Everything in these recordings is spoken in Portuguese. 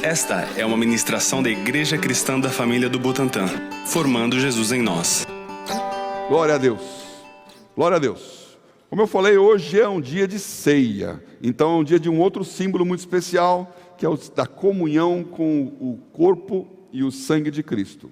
Esta é uma ministração da Igreja Cristã da Família do Butantã, formando Jesus em nós. Glória a Deus, glória a Deus. Como eu falei, hoje é um dia de ceia, então é um dia de um outro símbolo muito especial, que é o da comunhão com o corpo e o sangue de Cristo.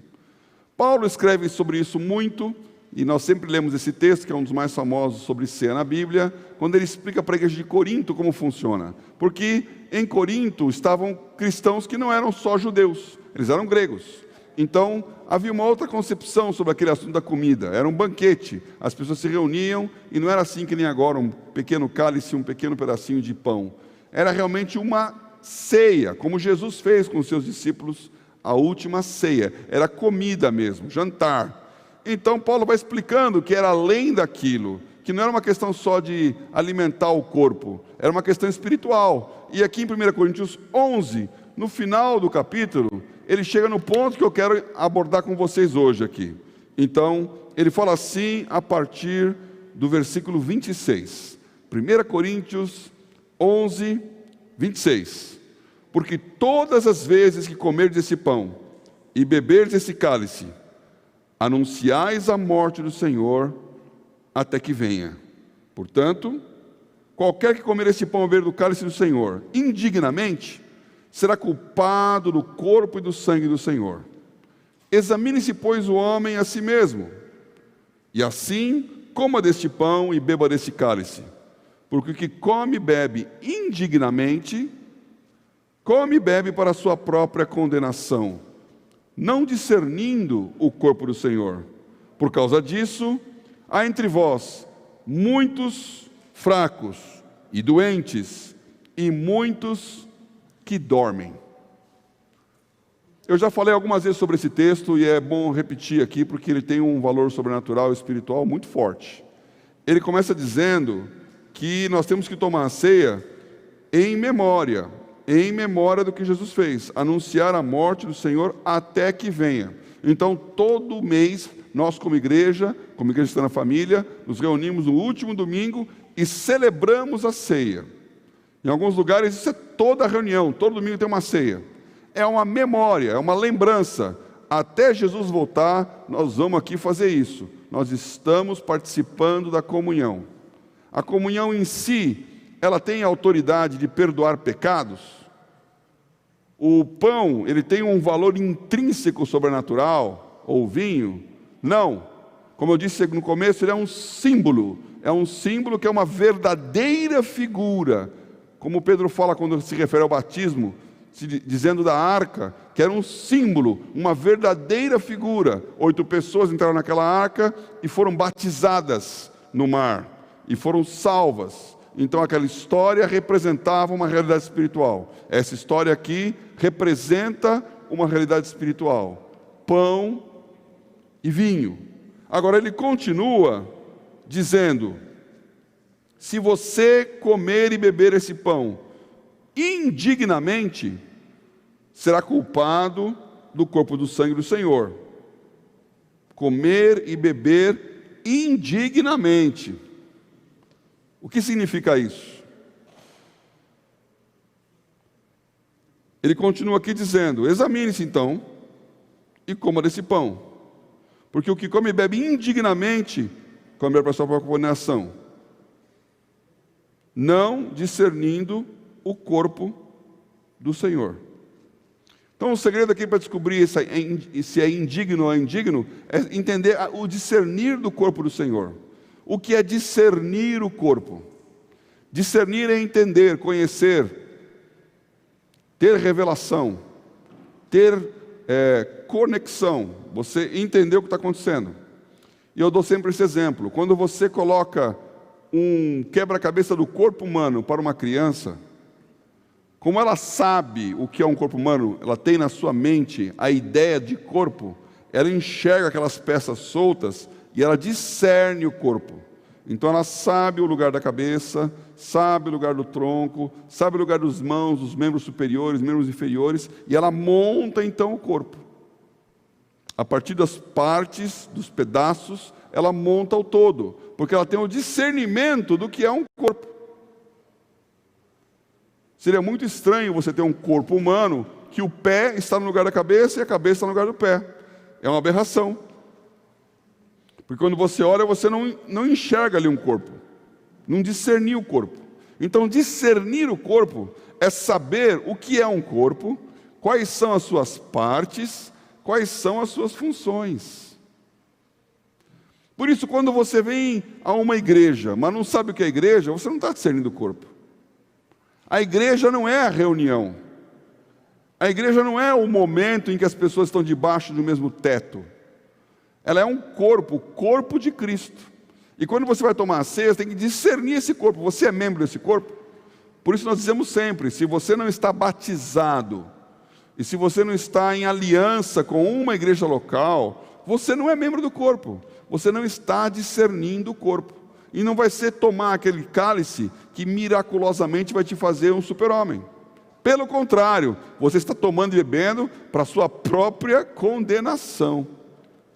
Paulo escreve sobre isso muito, e nós sempre lemos esse texto, que é um dos mais famosos sobre ceia na Bíblia, quando ele explica para a igreja de Corinto como funciona. Porque em Corinto estavam cristãos que não eram só judeus, eles eram gregos. Então havia uma outra concepção sobre aquele assunto da comida, era um banquete, as pessoas se reuniam e não era assim que nem agora, um pequeno cálice, um pequeno pedacinho de pão. Era realmente uma ceia, como Jesus fez com os seus discípulos, a última ceia, era comida mesmo, jantar. Então Paulo vai explicando que era além daquilo, que não era uma questão só de alimentar o corpo, era uma questão espiritual. E aqui em 1 Coríntios 11, no final do capítulo, ele chega no ponto que eu quero abordar com vocês hoje aqui. Então, ele fala assim a partir do versículo 26. 1 Coríntios 11, 26. Porque todas as vezes que comerdes esse pão e beberdes esse cálice, anunciais a morte do Senhor até que venha. Portanto, qualquer que comer esse pão e beber do cálice do Senhor indignamente, será culpado do corpo e do sangue do Senhor. Examine-se, pois, o homem a si mesmo, e assim coma deste pão e beba deste cálice. Porque o que come e bebe indignamente, come e bebe para a sua própria condenação, não discernindo o corpo do Senhor. Por causa disso, há entre vós muitos fracos e doentes, e muitos que dormem. Eu já falei algumas vezes sobre esse texto, e é bom repetir aqui, porque ele tem um valor sobrenatural e espiritual muito forte. Ele começa dizendo que nós temos que tomar a ceia em memória do que Jesus fez, anunciar a morte do Senhor até que venha. Então, todo mês, nós como igreja cristã na família, nos reunimos no último domingo e celebramos a ceia. Em alguns lugares, isso é toda a reunião, todo domingo tem uma ceia. É uma memória, é uma lembrança. Até Jesus voltar, nós vamos aqui fazer isso. Nós estamos participando da comunhão. A comunhão em si, ela tem a autoridade de perdoar pecados? O pão, ele tem um valor intrínseco sobrenatural? Ou vinho? Não. Como eu disse no começo, ele é um símbolo. É um símbolo que é uma verdadeira figura. Como Pedro fala quando se refere ao batismo, dizendo da arca, que era um símbolo, uma verdadeira figura. 8 pessoas entraram naquela arca e foram batizadas no mar. E foram salvas. Então aquela história representava uma realidade espiritual. Essa história aqui representa uma realidade espiritual. Pão e vinho. Agora ele continua dizendo: se você comer e beber esse pão indignamente, será culpado do corpo e do sangue do Senhor. Comer e beber indignamente. O que significa isso? Ele continua aqui dizendo: examine-se então e coma desse pão, porque o que come e bebe indignamente, come para a sua própria condenação, não discernindo o corpo do Senhor. Então o segredo aqui para descobrir se é indigno ou é indigno, é entender o discernir do corpo do Senhor. O que é discernir o corpo? Discernir é entender, conhecer, ter revelação, ter conexão, você entender o que está acontecendo. E eu dou sempre esse exemplo: quando você coloca um quebra-cabeça do corpo humano para uma criança, como ela sabe o que é um corpo humano, ela tem na sua mente a ideia de corpo, ela enxerga aquelas peças soltas e ela discerne o corpo. Então ela sabe o lugar da cabeça, sabe o lugar do tronco, sabe o lugar das mãos, dos membros superiores, membros inferiores, e ela monta então o corpo. A partir das partes, dos pedaços, ela monta o todo, porque ela tem o discernimento do que é um corpo. Seria muito estranho você ter um corpo humano que o pé está no lugar da cabeça e a cabeça está no lugar do pé. É uma aberração. Porque quando você olha, você não enxerga ali um corpo. Não discernir o corpo. Então, discernir o corpo é saber o que é um corpo, quais são as suas partes, quais são as suas funções. Por isso, quando você vem a uma igreja, mas não sabe o que é igreja, você não está discernindo o corpo. A igreja não é a reunião. A igreja não é o momento em que as pessoas estão debaixo do mesmo teto. Ela é um corpo, o corpo de Cristo. E quando você vai tomar a ceia, você tem que discernir esse corpo. Você é membro desse corpo? Por isso nós dizemos sempre, se você não está batizado, e se você não está em aliança com uma igreja local, você não é membro do corpo. Você não está discernindo o corpo. E não vai ser tomar aquele cálice que miraculosamente vai te fazer um super-homem. Pelo contrário, você está tomando e bebendo para a sua própria condenação.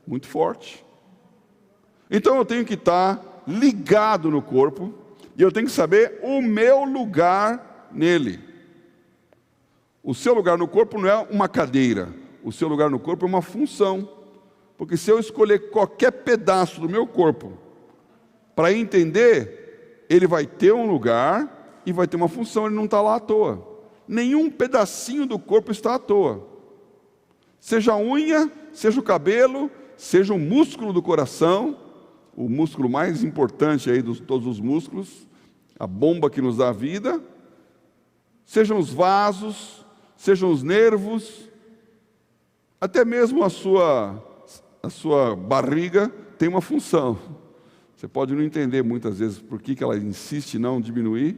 Muito forte. Então eu tenho que estar ligado no corpo, e eu tenho que saber o meu lugar nele. O seu lugar no corpo não é uma cadeira, o seu lugar no corpo é uma função. Porque se eu escolher qualquer pedaço do meu corpo para entender, ele vai ter um lugar e vai ter uma função, ele não está lá à toa. Nenhum pedacinho do corpo está à toa. Seja a unha, seja o cabelo, seja o músculo do coração, o músculo mais importante aí de todos os músculos, a bomba que nos dá a vida, sejam os vasos, sejam os nervos, até mesmo a sua barriga tem uma função. Você pode não entender muitas vezes por que ela insiste em não diminuir,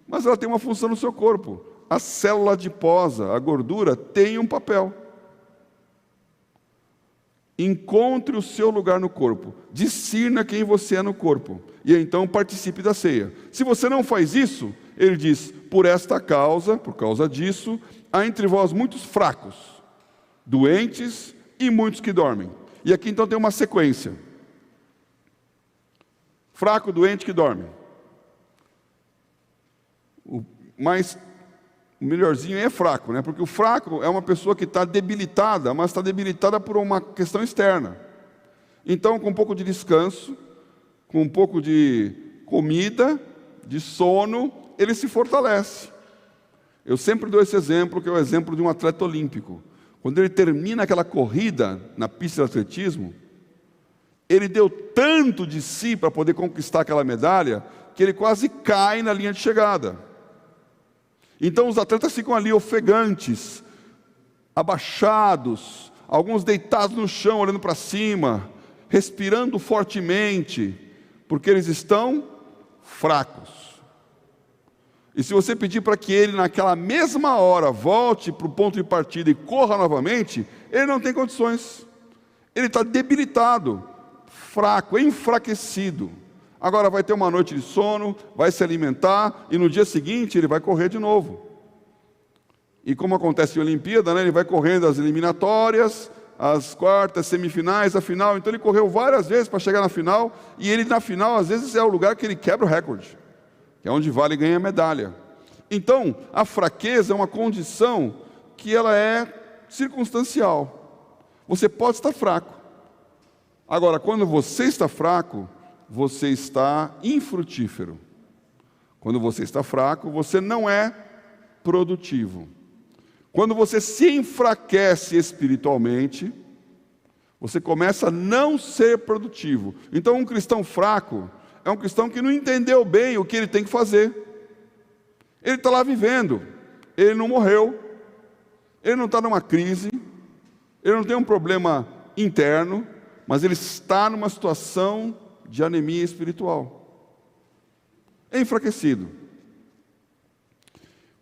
mas ela tem uma função no seu corpo. A célula adiposa, a gordura, tem um papel. Encontre o seu lugar no corpo, discirna quem você é no corpo, e então participe da ceia. Se você não faz isso, ele diz, por esta causa, por causa disso, há entre vós muitos fracos, doentes e muitos que dormem. E aqui então tem uma sequência. Fraco, doente, que dorme. O melhorzinho é fraco, né? Porque o fraco é uma pessoa que está debilitada, mas está debilitada por uma questão externa. Então, com um pouco de descanso, com um pouco de comida, de sono, ele se fortalece. Eu sempre dou esse exemplo, que é o exemplo de um atleta olímpico. Quando ele termina aquela corrida na pista de atletismo, ele deu tanto de si para poder conquistar aquela medalha, que ele quase cai na linha de chegada. Então os atletas ficam ali ofegantes, abaixados, alguns deitados no chão, olhando para cima, respirando fortemente, porque eles estão fracos. E se você pedir para que ele naquela mesma hora volte para o ponto de partida e corra novamente, ele não tem condições. Ele está debilitado, fraco, enfraquecido. Agora vai ter uma noite de sono, vai se alimentar, e no dia seguinte ele vai correr de novo. E como acontece em Olimpíada, né, ele vai correndo as eliminatórias, as quartas, semifinais, a final. Então ele correu várias vezes para chegar na final, e ele na final às vezes é o lugar que ele quebra o recorde, que é onde vale e ganha a medalha. Então a fraqueza é uma condição que ela é circunstancial. Você pode estar fraco. Agora, quando você está fraco, você está infrutífero. Quando você está fraco, você não é produtivo. Quando você se enfraquece espiritualmente, você começa a não ser produtivo. Então, um cristão fraco é um cristão que não entendeu bem o que ele tem que fazer. Ele está lá vivendo, ele não morreu, ele não está numa crise, ele não tem um problema interno, mas ele está numa situação de anemia espiritual. É enfraquecido.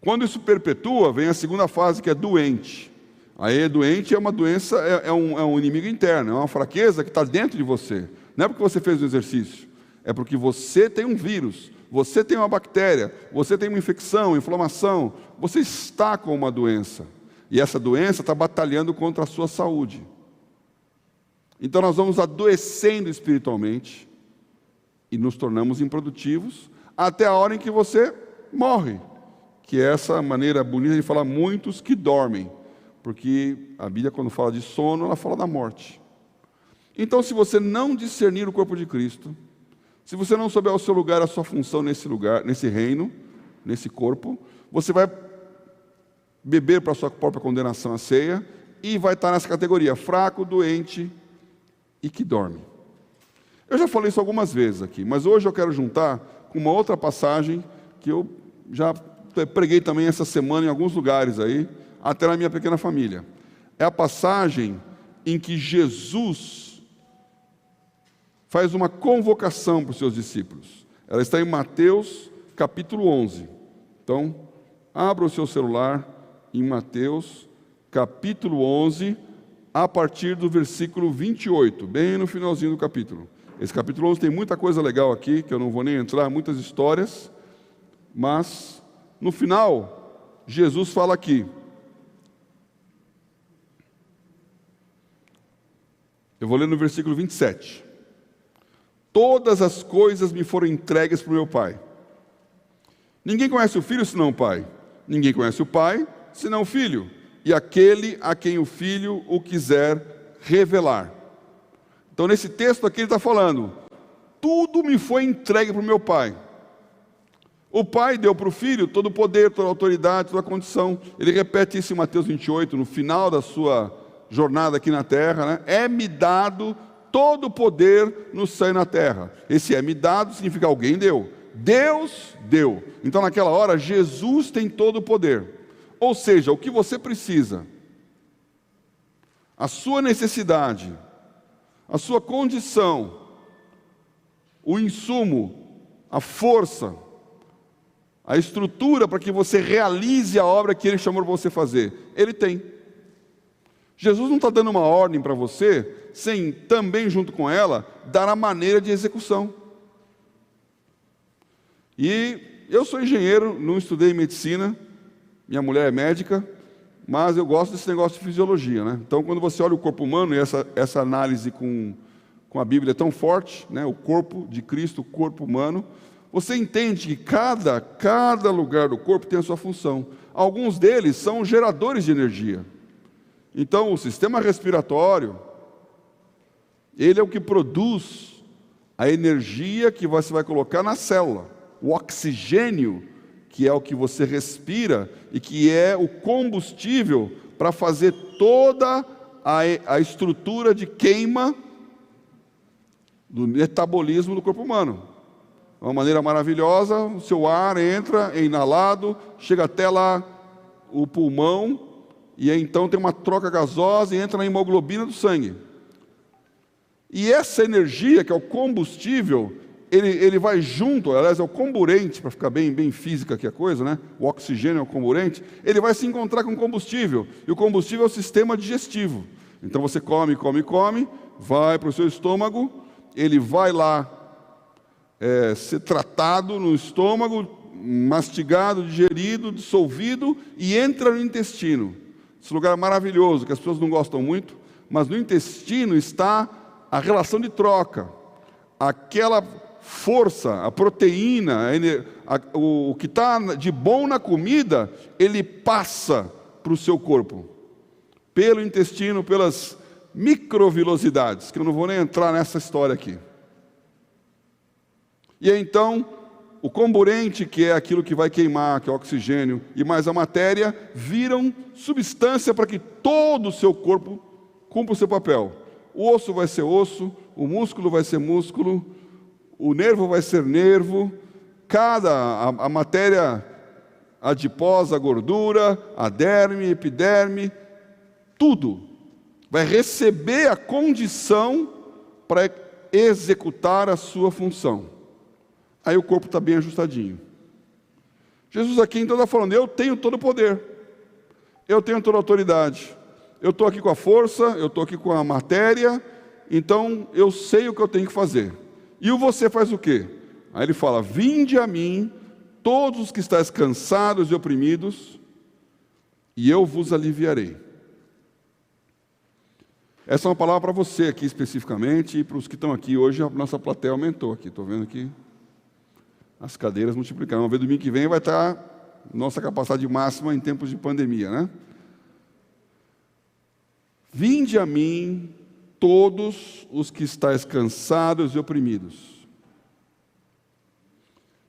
Quando isso perpetua, vem a segunda fase, que é doente. Aí doente é uma doença, é um inimigo interno, é uma fraqueza que está dentro de você. Não é porque você fez o exercício, é porque você tem um vírus, você tem uma bactéria, você tem uma infecção, inflamação, você está com uma doença. E essa doença está batalhando contra a sua saúde. Então nós vamos adoecendo espiritualmente e nos tornamos improdutivos até a hora em que você morre, que é essa maneira bonita de falar muitos que dormem, porque a Bíblia, quando fala de sono, ela fala da morte. Então, se você não discernir o corpo de Cristo, se você não souber o seu lugar, a sua função nesse lugar, nesse reino, nesse corpo, você vai beber para a sua própria condenação a ceia e vai estar nessa categoria, fraco, doente e que dorme. Eu já falei isso algumas vezes aqui, mas hoje eu quero juntar com uma outra passagem que eu já preguei também essa semana em alguns lugares aí, até na minha pequena família. É a passagem em que Jesus faz uma convocação para os seus discípulos. Ela está em Mateus capítulo 11. Então, abra o seu celular em Mateus capítulo 11, a partir do versículo 28, bem no finalzinho do capítulo. Esse capítulo 11 tem muita coisa legal aqui, que eu não vou nem entrar, muitas histórias, mas no final, Jesus fala aqui. Eu vou ler no versículo 27. Todas as coisas me foram entregues por meu Pai. Ninguém conhece o Filho senão o Pai. Ninguém conhece o Pai senão o Filho. E aquele a quem o Filho o quiser revelar. Então, nesse texto aqui ele está falando, tudo me foi entregue para o meu Pai. O Pai deu para o Filho todo o poder, toda a autoridade, toda a condição. Ele repete isso em Mateus 28, no final da sua jornada aqui na terra, né? É-me dado todo o poder no céu e na terra. Esse é-me dado significa alguém deu. Deus deu. Então, naquela hora, Jesus tem todo o poder. Ou seja, o que você precisa, a sua necessidade, a sua condição, o insumo, a força, a estrutura para que você realize a obra que Ele chamou para você fazer, Ele tem. Jesus não está dando uma ordem para você, sem também, junto com ela, dar a maneira de execução. E eu sou engenheiro, não estudei medicina, minha mulher é médica, mas eu gosto desse negócio de fisiologia, né? Então, quando você olha o corpo humano, e essa análise com a Bíblia é tão forte, né? O corpo de Cristo, o corpo humano, você entende que cada lugar do corpo tem a sua função. Alguns deles são geradores de energia. Então, o sistema respiratório, ele é o que produz a energia que você vai colocar na célula. O oxigênio, que é o que você respira e que é o combustível para fazer toda a estrutura de queima do metabolismo do corpo humano. De uma maneira maravilhosa, o seu ar entra, é inalado, chega até lá o pulmão, e aí, então tem uma troca gasosa e entra na hemoglobina do sangue. E essa energia, que é o combustível, ele vai junto, aliás, é o comburente, para ficar bem física aqui a coisa, né? O oxigênio é o comburente, ele vai se encontrar com o combustível, e o combustível é o sistema digestivo. Então você come, vai para o seu estômago, ele vai lá ser tratado no estômago, mastigado, digerido, dissolvido, e entra no intestino. Esse lugar maravilhoso, que as pessoas não gostam muito, mas no intestino está a relação de troca, aquela força, a proteína, o que está de bom na comida, ele passa para o seu corpo, pelo intestino, pelas microvilosidades, que eu não vou nem entrar nessa história aqui. E aí, então, o comburente, que é aquilo que vai queimar, que é o oxigênio, e mais a matéria, viram substância para que todo o seu corpo cumpra o seu papel. O osso vai ser osso, o músculo vai ser músculo, o nervo vai ser nervo, a matéria adiposa, a gordura, a derme, epiderme, tudo vai receber a condição para executar a sua função. Aí o corpo está bem ajustadinho. Jesus aqui então está falando, eu tenho todo o poder, eu tenho toda a autoridade, eu estou aqui com a força, eu estou aqui com a matéria, então eu sei o que eu tenho que fazer. E você faz o quê? Aí ele fala, vinde a mim, todos os que estáis cansados e oprimidos, e eu vos aliviarei. Essa é uma palavra para você aqui especificamente, e para os que estão aqui hoje, a nossa plateia aumentou aqui, estou vendo aqui. As cadeiras multiplicaram. Vamos ver domingo que vem vai estar nossa capacidade máxima em tempos de pandemia, né? Vinde a mim, todos os que estáis cansados e oprimidos.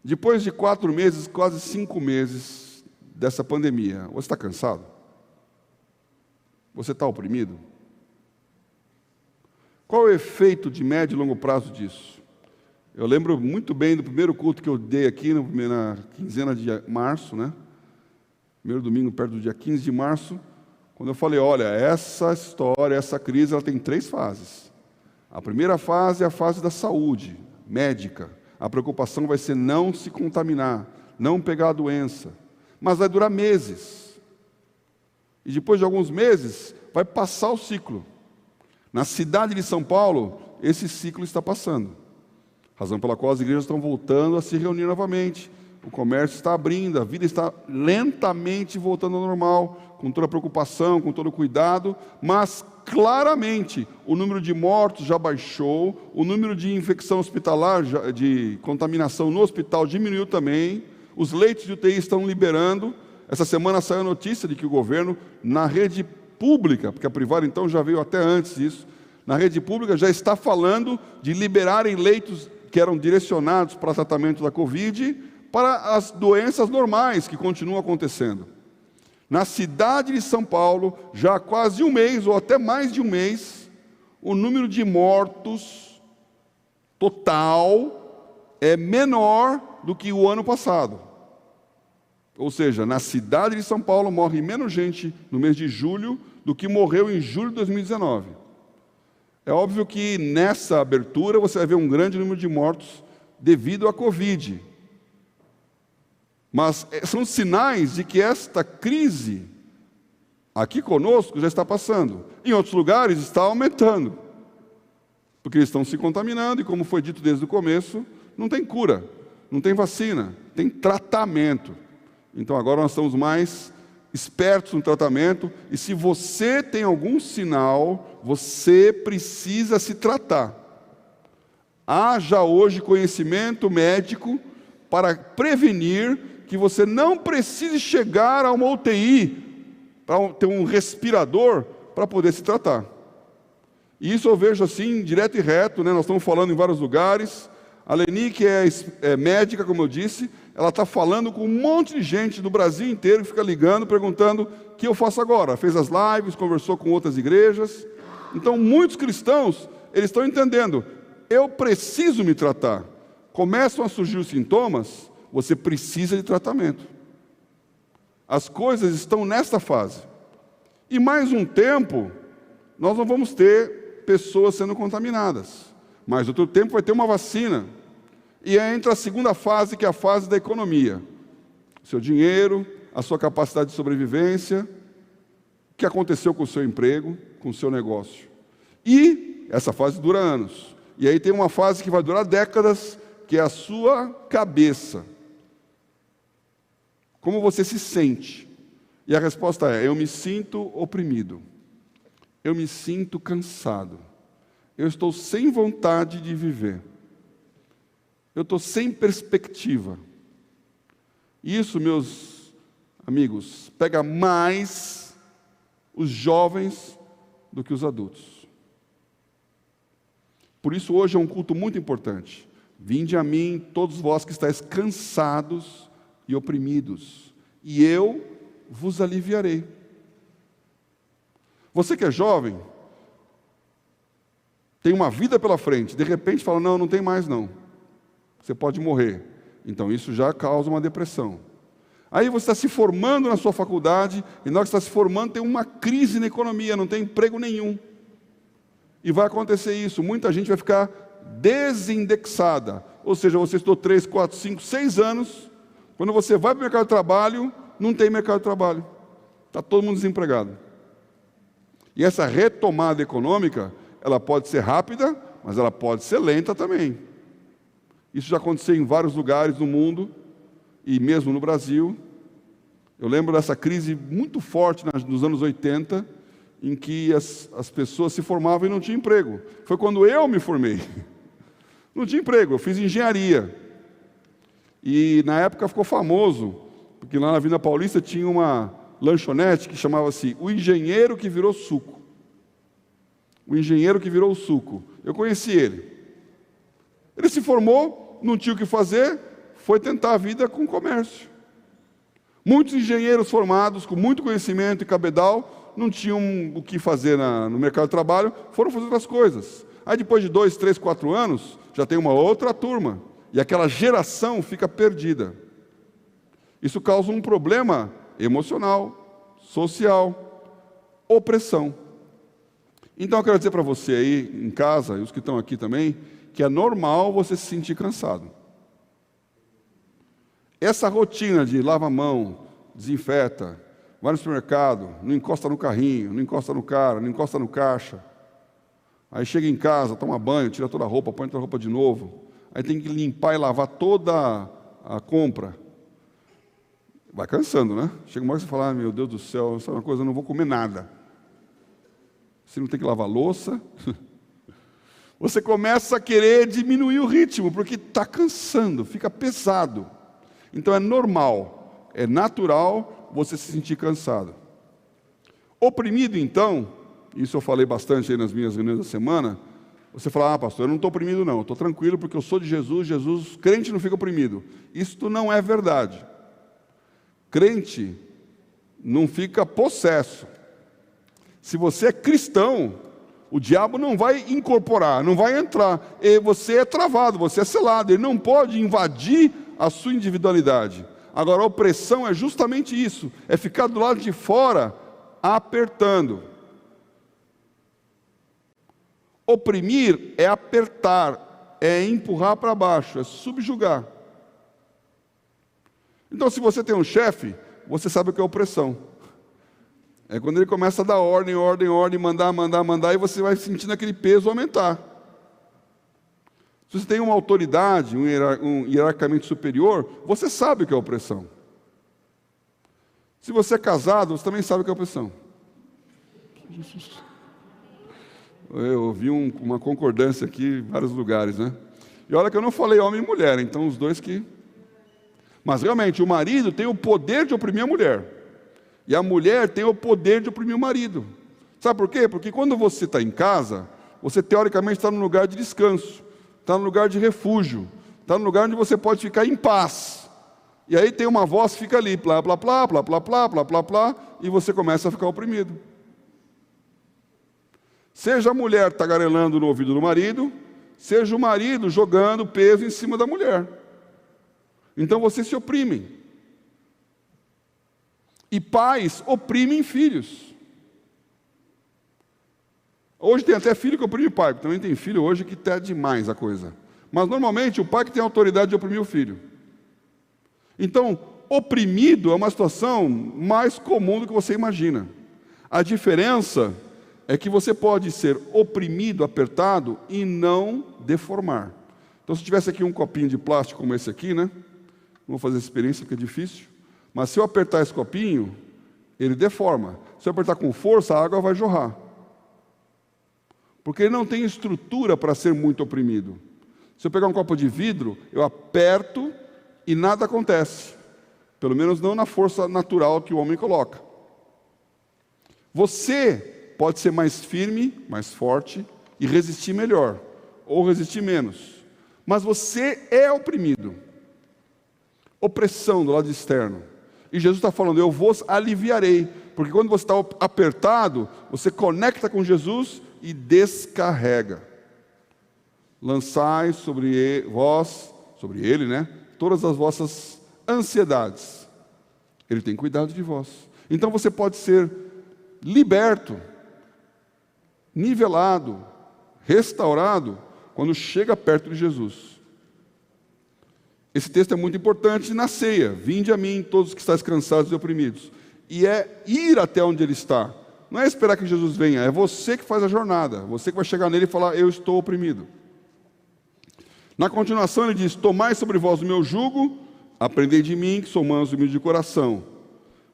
Depois de 4 meses, quase 5 meses dessa pandemia, você está cansado? Você está oprimido? Qual é o efeito de médio e longo prazo disso? Eu lembro muito bem do primeiro culto que eu dei aqui, na quinzena de março, né? Primeiro domingo, perto do dia 15 de março, quando eu falei, olha, essa história, essa crise, ela tem 3 fases. A primeira fase é a fase da saúde médica. A preocupação vai ser não se contaminar, não pegar a doença. Mas vai durar meses. E depois de alguns meses, vai passar o ciclo. Na cidade de São Paulo, esse ciclo está passando. Razão pela qual as igrejas estão voltando a se reunir novamente. O comércio está abrindo, a vida está lentamente voltando ao normal, com toda a preocupação, com todo o cuidado, mas claramente o número de mortos já baixou, o número de infecção hospitalar, de contaminação no hospital diminuiu também, os leitos de UTI estão liberando. Essa semana saiu a notícia de que o governo, na rede pública, porque a privada então já veio até antes disso, na rede pública já está falando de liberarem leitos que eram direcionados para tratamento da Covid, para as doenças normais que continuam acontecendo. Na cidade de São Paulo, já há quase um mês, ou até mais de um mês, o número de mortos total é menor do que o ano passado. Ou seja, na cidade de São Paulo morre menos gente no mês de julho do que morreu em julho de 2019. É óbvio que nessa abertura você vai ver um grande número de mortos devido à Covid. Mas são sinais de que esta crise aqui conosco já está passando. Em outros lugares está aumentando. Porque eles estão se contaminando e, como foi dito desde o começo, não tem cura, não tem vacina, tem tratamento. Então agora nós estamos mais espertos no tratamento, e se você tem algum sinal, você precisa se tratar. Há já hoje conhecimento médico para prevenir que você não precise chegar a uma UTI, para ter um respirador, para poder se tratar. E isso eu vejo assim, direto e reto, né? Nós estamos falando em vários lugares. A Leni, que é médica, como eu disse, ela está falando com um monte de gente do Brasil inteiro, que fica ligando, perguntando o que eu faço agora. Fez as lives, conversou com outras igrejas. Então, muitos cristãos, eles estão entendendo, eu preciso me tratar. Começam a surgir os sintomas, você precisa de tratamento. As coisas estão nesta fase. E mais um tempo, nós não vamos ter pessoas sendo contaminadas. Mas outro tempo vai ter uma vacina. E aí entra a segunda fase, que é a fase da economia. Seu dinheiro, a sua capacidade de sobrevivência, o que aconteceu com o seu emprego, com o seu negócio. E essa fase dura anos. E aí tem uma fase que vai durar décadas, que é a sua cabeça. Como você se sente? E a resposta é, eu me sinto oprimido. Eu me sinto cansado. Eu estou sem vontade de viver. Eu estou sem perspectiva. Isso, meus amigos, pega mais os jovens do que os adultos. Por isso, hoje é um culto muito importante. Vinde a mim, todos vós que estáis cansados e oprimidos, e eu vos aliviarei. Você que é jovem, tem uma vida pela frente, de repente fala, não tem mais não. Você pode morrer. Então isso já causa uma depressão. Aí você está se formando na sua faculdade, e na hora que você está se formando tem uma crise na economia, não tem emprego nenhum. E vai acontecer isso, muita gente vai ficar desindexada. Ou seja, você estudou 3, 4, 5, 6 anos, quando você vai para o mercado de trabalho, não tem mercado de trabalho. Está todo mundo desempregado. E essa retomada econômica, ela pode ser rápida, mas ela pode ser lenta também. Isso já aconteceu em vários lugares do mundo, e mesmo no Brasil. Eu lembro dessa crise muito forte nos anos 80, em que as pessoas se formavam e não tinham emprego. Foi quando eu me formei. Não tinha emprego, eu fiz engenharia. E na época ficou famoso, porque lá na Avenida Paulista tinha uma lanchonete que chamava-se O Engenheiro que Virou Suco. O Engenheiro que Virou Suco. Eu conheci ele. Ele se formou, não tinha o que fazer, foi tentar a vida com comércio. Muitos engenheiros formados, com muito conhecimento e cabedal, não tinham o que fazer no mercado de trabalho, foram fazer outras coisas. Aí depois de 2, 3, 4 anos, já tem uma outra turma, e aquela geração fica perdida. Isso causa um problema emocional, social, opressão. Então eu quero dizer para você aí em casa, e os que estão aqui também, que é normal você se sentir cansado. Essa rotina de lava a mão, desinfeta, vai no supermercado, não encosta no carrinho, não encosta no cara, não encosta no caixa. Aí chega em casa, toma banho, tira toda a roupa, põe toda a roupa de novo. Aí tem que limpar e lavar toda a compra. Vai cansando, né? Chega uma hora que você fala, meu Deus do céu, sabe uma coisa, eu não vou comer nada. Você não tem que lavar louça. Você começa a querer diminuir o ritmo, porque está cansando, fica pesado. Então é normal, é natural você se sentir cansado. Oprimido, então, isso eu falei bastante aí nas minhas reuniões da semana, você fala, pastor, eu não estou oprimido não, eu estou tranquilo porque eu sou de Jesus, crente não fica oprimido. Isso não é verdade. Crente não fica possesso. Se você é cristão, o diabo não vai incorporar, não vai entrar. E você é travado, você é selado, ele não pode invadir a sua individualidade. Agora, a opressão é justamente isso, é ficar do lado de fora, apertando. Oprimir é apertar, é empurrar para baixo, é subjugar. Então, se você tem um chefe, você sabe o que é opressão. É quando ele começa a dar ordem, mandar, e você vai sentindo aquele peso aumentar. Se você tem uma autoridade, um hierarquicamente superior, você sabe o que é opressão. Se você é casado, você também sabe o que é opressão. Eu ouvi uma concordância aqui em vários lugares, né? E olha que eu não falei homem e mulher, então os dois que... Mas realmente, o marido tem o poder de oprimir a mulher. E a mulher tem o poder de oprimir o marido. Sabe por quê? Porque quando você está em casa, você teoricamente está num lugar de descanso, está num lugar de refúgio, está num lugar onde você pode ficar em paz. E aí tem uma voz que fica ali, plá, plá, plá, plá, plá, plá, plá, plá, plá, e você começa a ficar oprimido. Seja a mulher tagarelando no ouvido do marido, seja o marido jogando peso em cima da mulher. Então vocês se oprimem. E pais oprimem filhos. Hoje tem até filho que oprime pai, porque também tem filho hoje que tá demais a coisa. Mas normalmente o pai que tem a autoridade de oprimir o filho. Então, oprimido é uma situação mais comum do que você imagina. A diferença é que você pode ser oprimido, apertado e não deformar. Então, se tivesse aqui um copinho de plástico como esse aqui, né? Não vou fazer essa experiência porque é difícil. Mas se eu apertar esse copinho, ele deforma. Se eu apertar com força, a água vai jorrar. Porque ele não tem estrutura para ser muito oprimido. Se eu pegar um copo de vidro, eu aperto e nada acontece. Pelo menos não na força natural que o homem coloca. Você pode ser mais firme, mais forte e resistir melhor, ou resistir menos. Mas você é oprimido. Opressão do lado externo. E Jesus está falando, eu vos aliviarei. Porque quando você está apertado, você conecta com Jesus e descarrega. Lançai sobre vós, sobre ele, né? Todas as vossas ansiedades. Ele tem cuidado de vós. Então você pode ser liberto, nivelado, restaurado, quando chega perto de Jesus. Esse texto é muito importante na ceia. Vinde a mim, todos que estáis cansados e oprimidos. E é ir até onde ele está. Não é esperar que Jesus venha, é você que faz a jornada. Você que vai chegar nele e falar, eu estou oprimido. Na continuação ele diz, tomai sobre vós o meu jugo, aprendei de mim, que sou manso e humilde de coração.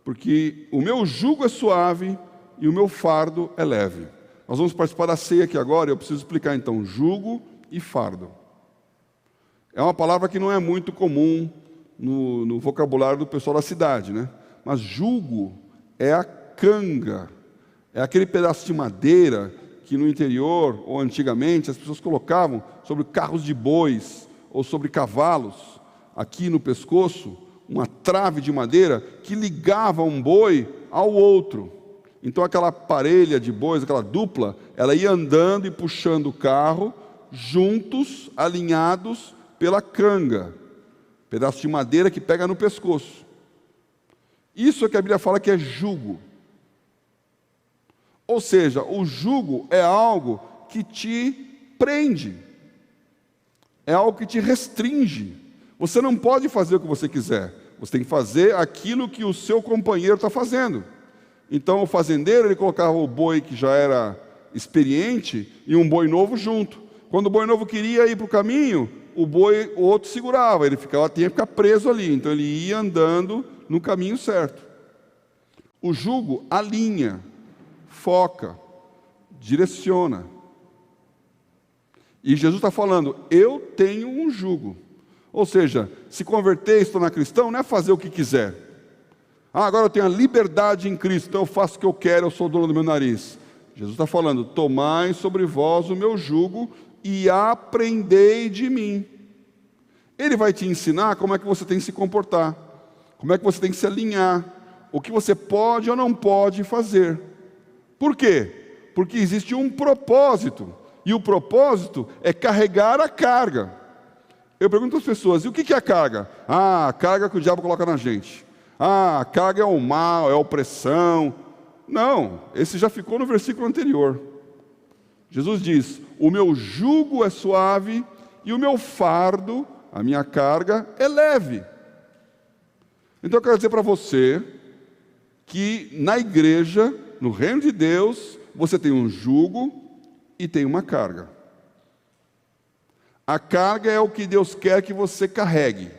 Porque o meu jugo é suave e o meu fardo é leve. Nós vamos participar da ceia aqui agora, eu preciso explicar então, jugo e fardo. É uma palavra que não é muito comum no vocabulário do pessoal da cidade, né? Mas jugo é a canga, é aquele pedaço de madeira que no interior, ou antigamente, as pessoas colocavam sobre carros de bois ou sobre cavalos, aqui no pescoço, uma trave de madeira que ligava um boi ao outro. Então aquela parelha de bois, aquela dupla, ela ia andando e puxando o carro, juntos, alinhados pela canga, pedaço de madeira que pega no pescoço. Isso é que a Bíblia fala que é jugo. Ou seja, o jugo é algo que te prende, é algo que te restringe. Você não pode fazer o que você quiser, você tem que fazer aquilo que o seu companheiro está fazendo. Então o fazendeiro, ele colocava o boi que já era experiente e um boi novo junto. Quando o boi novo queria ir para o caminho, o outro segurava, tinha que ficar preso ali, então ele ia andando no caminho certo. O jugo alinha, foca, direciona. E Jesus está falando, eu tenho um jugo. Ou seja, se converter e se tornar cristão não é fazer o que quiser. Agora eu tenho a liberdade em Cristo, então eu faço o que eu quero, eu sou dono do meu nariz. Jesus está falando, tomai sobre vós o meu jugo e aprendei de mim. Ele vai te ensinar como é que você tem que se comportar, como é que você tem que se alinhar, o que você pode ou não pode fazer. Por quê? Porque existe um propósito, e o propósito é carregar a carga. Eu pergunto às pessoas, e o que é a carga? A carga que o diabo coloca na gente. A carga é o mal, é a opressão. Não, esse já ficou no versículo anterior. Jesus diz, o meu jugo é suave e o meu fardo, a minha carga, é leve. Então eu quero dizer para você que na igreja, no reino de Deus, você tem um jugo e tem uma carga. A carga é o que Deus quer que você carregue.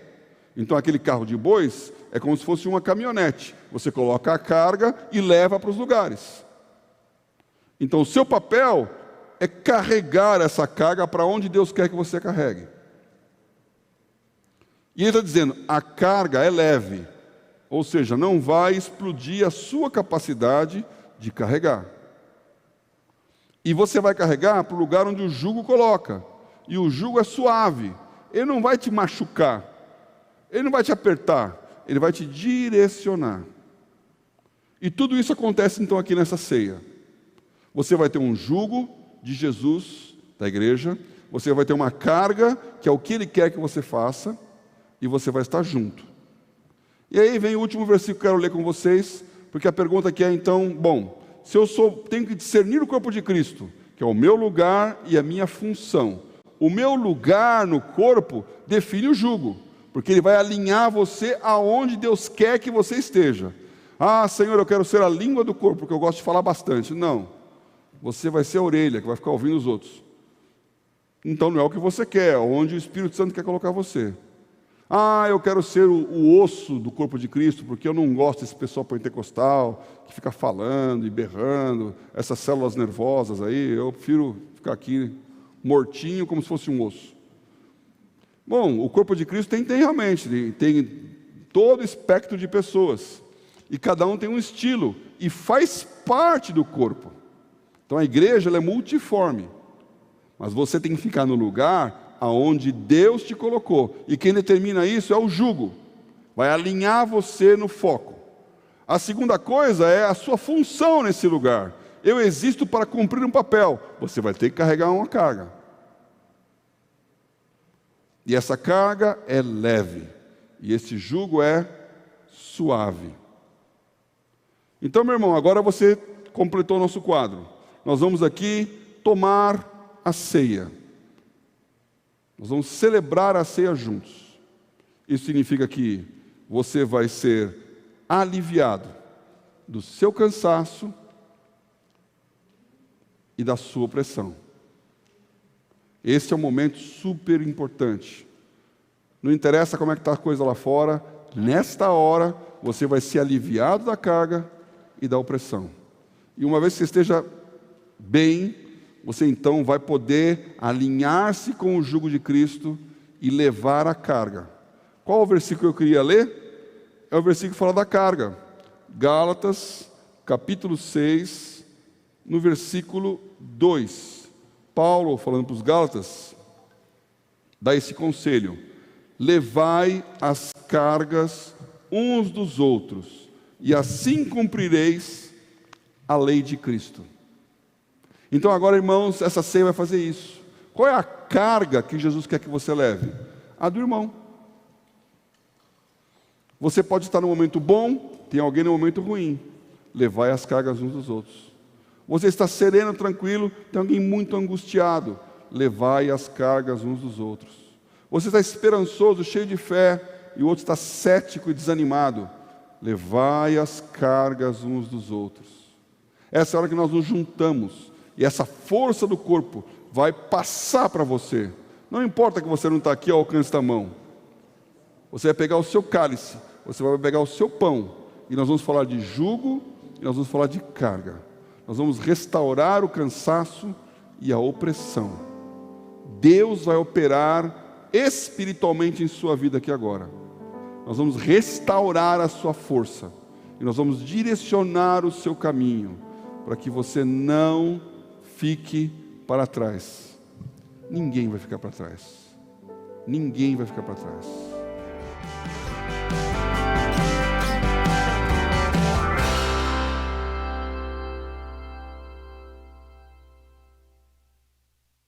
Então aquele carro de bois é como se fosse uma caminhonete. Você coloca a carga e leva para os lugares. Então o seu papel é carregar essa carga para onde Deus quer que você carregue. E ele está dizendo, a carga é leve. Ou seja, não vai explodir a sua capacidade de carregar. E você vai carregar para o lugar onde o jugo coloca. E o jugo é suave. Ele não vai te machucar. Ele não vai te apertar. Ele vai te direcionar. E tudo isso acontece então aqui nessa ceia. Você vai ter um jugo de Jesus, da igreja. Você vai ter uma carga, que é o que Ele quer que você faça. E você vai estar junto. E aí vem o último versículo que eu quero ler com vocês. Porque a pergunta aqui é então, bom, se eu tenho que discernir o corpo de Cristo, que é o meu lugar e a minha função. O meu lugar no corpo define o jugo, porque ele vai alinhar você aonde Deus quer que você esteja. Senhor, eu quero ser a língua do corpo, porque eu gosto de falar bastante. Não, você vai ser a orelha, que vai ficar ouvindo os outros. Então não é o que você quer, é onde o Espírito Santo quer colocar você. Eu quero ser o osso do corpo de Cristo, porque eu não gosto desse pessoal pentecostal, que fica falando e berrando, essas células nervosas aí, eu prefiro ficar aqui mortinho, como se fosse um osso. Bom, o corpo de Cristo tem realmente, tem todo espectro de pessoas, e cada um tem um estilo, e faz parte do corpo. Então a igreja ela é multiforme, mas você tem que ficar no lugar aonde Deus te colocou, e quem determina isso é o jugo, vai alinhar você no foco. A segunda coisa é a sua função nesse lugar. Eu existo para cumprir um papel, você vai ter que carregar uma carga. E essa carga é leve, e esse jugo é suave. Então, meu irmão, agora você completou o nosso quadro. Nós vamos aqui tomar a ceia. Nós vamos celebrar a ceia juntos. Isso significa que você vai ser aliviado do seu cansaço e da sua opressão. Esse é um momento super importante. Não interessa como é que está a coisa lá fora, nesta hora você vai ser aliviado da carga e da opressão. E uma vez que você esteja bem, você então vai poder alinhar-se com o jugo de Cristo e levar a carga. Qual o versículo que eu queria ler? É o versículo que fala da carga. Gálatas, capítulo 6, no versículo 2. Paulo, falando para os Gálatas, dá esse conselho: levai as cargas uns dos outros, e assim cumprireis a lei de Cristo. Então agora, irmãos, essa ceia vai fazer isso. Qual é a carga que Jesus quer que você leve? A do irmão. Você pode estar no momento bom, tem alguém no momento ruim. Levai as cargas uns dos outros. Você está sereno, tranquilo, tem alguém muito angustiado. Levai as cargas uns dos outros. Você está esperançoso, cheio de fé, e o outro está cético e desanimado. Levai as cargas uns dos outros. Essa é a hora que nós nos juntamos, e essa força do corpo vai passar para você. Não importa que você não está aqui ao alcance da mão. Você vai pegar o seu cálice, você vai pegar o seu pão, e nós vamos falar de jugo, e nós vamos falar de carga. Nós vamos restaurar o cansaço e a opressão. Deus vai operar espiritualmente em sua vida aqui agora. Nós vamos restaurar a sua força, e nós vamos direcionar o seu caminho, para que você não fique para trás. Ninguém vai ficar para trás. Ninguém vai ficar para trás.